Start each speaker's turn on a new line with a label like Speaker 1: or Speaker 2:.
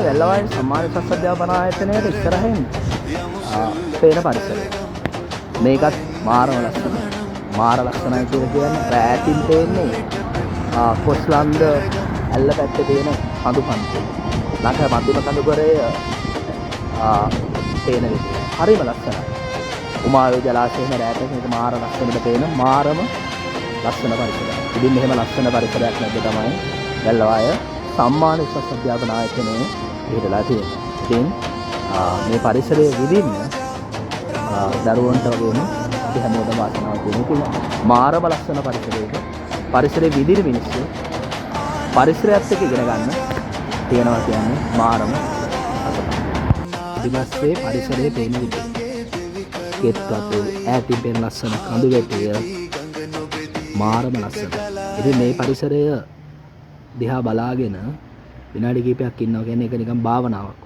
Speaker 1: වැල්ලවාය සම්මාන සස්සද්ධාපන ආයතනයේ ඉස්සරහින් පේන පරිසරය. මේකත් මාරම ලස්සනයි. මාර ලස්සනයි කියලා කියන්නේ රෑටින් පේන්නේ කොස්ලන්ද ඇල්ල පැත්තේ තියෙන කඳු පන්ති. ලංකාවේ මධ්‍යම කඳුකරය පේන විදිහ. හරිම ලස්සනයි. උමාවේ ජලාශයේ රෑට මේක මාර ලස්සනට පේන මාරම ලස්සන පරිසරයක්. ඉතින් මෙහෙම ලස්සන පරිසරයක් නැද්ද තමයි වැල්ලවාය සම්මාන උසස් අධ්‍යාපන ආයතනයේ පිහිටලා තියෙන්නේ. ඉතින් මේ පරිසරයේ විදින්න දරුවන්ට වගේම අපි හැමෝටම වාසනාවක් දෙන්න පුළුවන්. මාරම ලස්සන පරිසරයක පරිසරයේ විදින මිනිස්සු පරිසරයත් එක්ක ඉගෙන ගන්න තියනවා කියන්නේ මාරම අසපන. ඊපස්සේ පරිසරයේ පේන විදිහ. කෙත්කතු ඈතින් පේන ලස්සන කඳු වැටිය මාරම ලස්සන. ඉතින් මේ පරිසරය දිහා බලාගෙන විනාඩි කිහිපයක් ඉන්නවා කියන්නේ ඒක නිකන් භාවනාවක්.